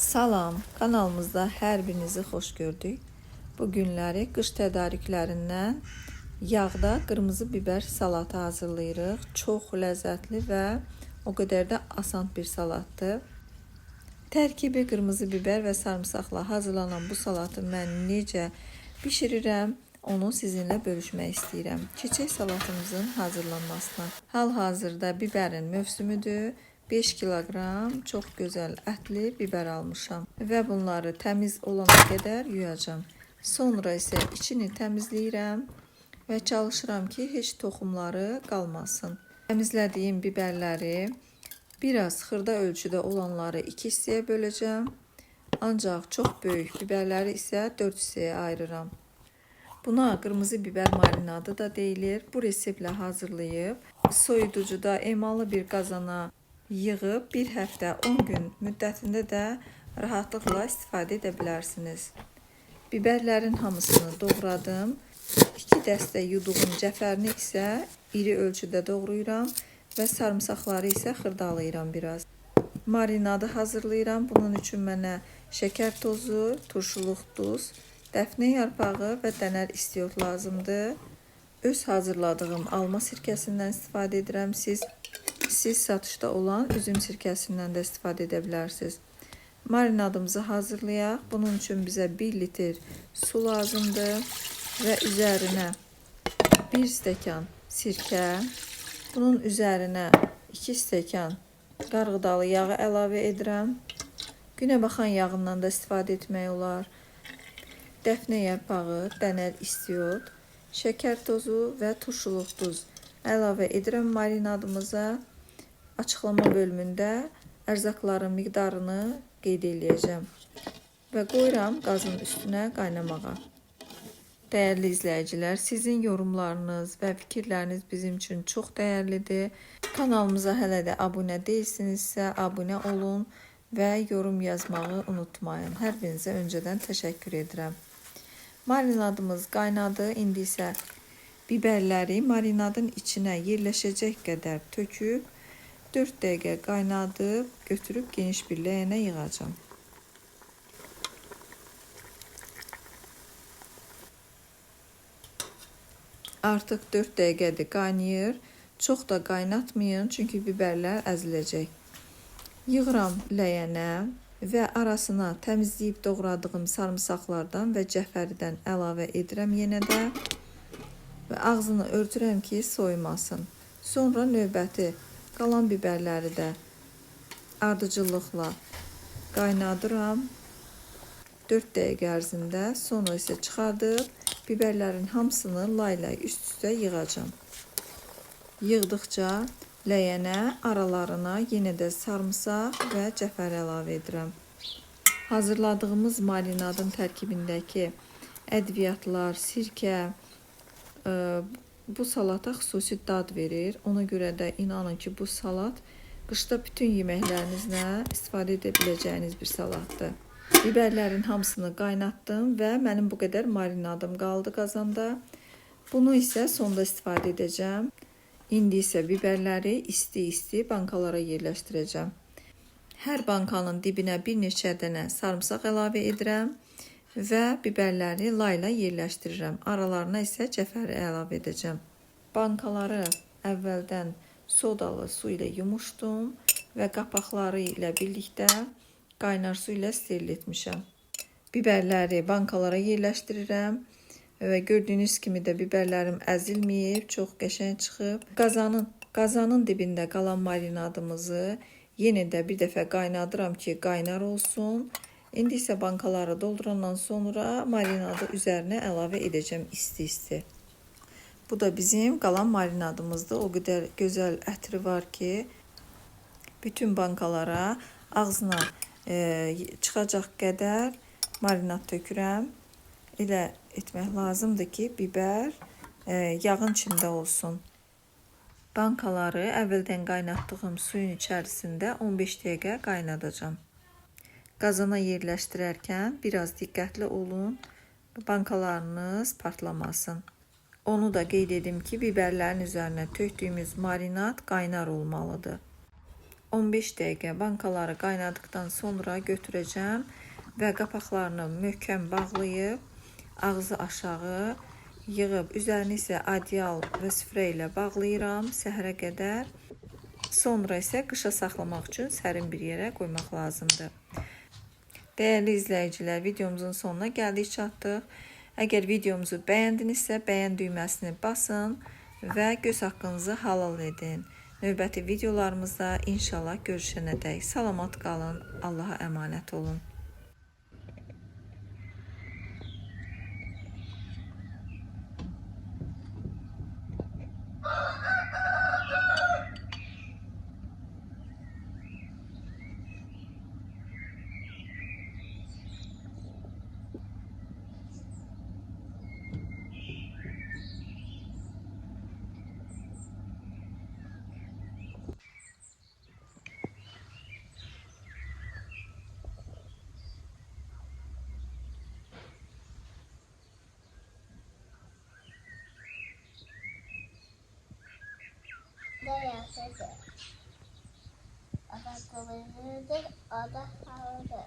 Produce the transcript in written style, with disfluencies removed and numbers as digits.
Salam, kanalımızda hər birinizi xoş gördük. Bu günləri qış tədarüklərindən yağda qırmızı biber salatı hazırlayırıq. Çox ləzzətli və o qədər də asan bir salatdır. Tərkibi qırmızı biber və sarımsaqla hazırlanan bu salatı mən necə bişirirəm, onu sizinlə bölüşmək istəyirəm. Keçək salatımızın hazırlanmasına. Hal-hazırda biberin mövsümüdür. 5 kilogram çox gözəl ətli biber almışam və bunları təmiz olana qədər yuyacağam. Sonra isə içini təmizləyirəm və çalışıram ki, heç toxumları qalmasın. Təmizlədiyim biberləri biraz xırda ölçüdə olanları 2 hissəyə böləcəm. Ancaq çox böyük biberləri isə 4 hissəyə ayırıram. Buna qırmızı biber marinadı da deyilir. Bu reseptlə hazırlayıb soyuducuda emalı bir qazana yığıb bir həftə 10 gün müddətində də rahatlıqla istifadə edə bilərsiniz. Biberlərin hamısını doğradım. 2 dəstə yuduğum cəfərini isə iri ölçüdə doğrayıram və sarımsaqları isə xırdalayıram biraz. Marinadı hazırlayıram. Bunun üçün mənə şəkər tozu, turşuluq duz, dəfnə yarpağı və dənər istiot lazımdır. Öz hazırladığım alma sirkəsindən istifadə edirəm. Siz satışda olan üzüm sirkəsindən də istifadə edə bilərsiniz. Marinadımızı hazırlayaq. Bunun üçün bizə 1 litr su lazımdır və üzərinə 1 stəkan sirkə, bunun üzərinə 2 stəkan qarğıdalı yağı əlavə edirəm. Günə baxan yağından da istifadə etmək olar. Dəfnə yarpağı, dənər istiot, şəkər tozu və turşuluq duz əlavə edirəm marinadımıza. Açıqlama bölümündə ərzaqların miqdarını qeyd edəcəm və qoyuram qazın üstünə qaynamağa. Dəyərli izləyicilər, sizin yorumlarınız və fikirləriniz bizim üçün çox dəyərlidir. Kanalımıza hələ də abunə deyilsinizsə, abunə olun və yorum yazmağı unutmayın. Hər birinizə öncədən təşəkkür edirəm. Marinadımız qaynadı. İndi isə biberləri marinadın içinə yerləşəcək qədər töküb 4 dəqiqə qaynadıb götürüb geniş bir ləyənə yığacağam. Artıq 4 dəqiqədir qaynayır. Çox da qaynatmayın, çünki biberlər əziləcək. Yığıram ləyənə və arasına təmizləyib doğradığım sarımsaqlardan və cəfəridən əlavə edirəm yenə də və ağzını örtürəm ki, soymasın. Sonra növbəti qalan biberləri də ardıcıllıqla qaynadıram 4 dəqiqə ərzində. Sonra isə çıxardıb biberlərin hamısını lay-lay üst-üstə yığacağam. Yığdıqca ləyənə aralarına yenə də sarımsaq və cəfər əlavə edirəm. Hazırladığımız marinadın tərkibindəki ədviyyatlar, sirkə bu salata xüsusi dad verir. Ona görə də inanın ki, bu salat qışda bütün yeməklərinizlə istifadə edə biləcəyiniz bir salatdır. Biberlərin hamısını qaynatdım və mənim bu qədər marinadım qaldı qazanda. Bunu isə sonda istifadə edəcəm. İndi isə biberləri isti-isti bankalara yerləşdirəcəm. Hər bankanın dibinə bir neçə dənə sarımsaq əlavə edirəm və biberləri layla yerləşdirirəm. Aralarına isə cəfəri əlavə edəcəm. Bankaları əvvəldən sodalı su ilə yumuşdum və qapaqları ilə birlikdə qaynar su ilə steril etmişəm. Biberləri bankalara yerləşdirirəm və gördüyünüz kimi də biberlərim əzilməyib, çox qəşəng çıxıb. Qazanın dibində qalan marinadımızı yenə də bir dəfə qaynadıram ki, qaynar olsun. İndi isə bankaları doldurandan sonra marinadı üzərinə əlavə edəcəm isti-isti. Bu da bizim qalan marinadımızdır. O qədər gözəl ətri var ki, bütün bankalara ağzına çıxacaq qədər marinad tökürəm. Elə etmək lazımdır ki, biber yağın içində olsun. Bankaları əvvəldən qaynatdığım suyun içərisində 15 dəqiqə qaynadacağam. Qazana yerləşdirərkən biraz diqqətli olun, bankalarınız partlamasın. Onu da qeyd edim ki, biberlərin üzərinə tökdüyümüz marinad qaynar olmalıdır. 15 dəqiqə bankaları qaynadıqdan sonra götürəcəm və qapaqlarını möhkəm bağlayıb, ağzı aşağı yığıb, üzərini isə adyal və süfrə ilə bağlayıram səhərə qədər. Sonra isə qışa saxlamaq üçün sərin bir yerə qoymaq lazımdır. Dəyərli izləyicilər, videomuzun sonuna gəldik, çatdıq. Əgər videomuzu bəyəndinizsə, bəyən düyməsini basın və göz haqqınızı halal edin. Növbəti videolarımızda inşallah görüşənədək salamat qalın, Allaha əmanət olun. Ada kılıcıdır, ada halıdır.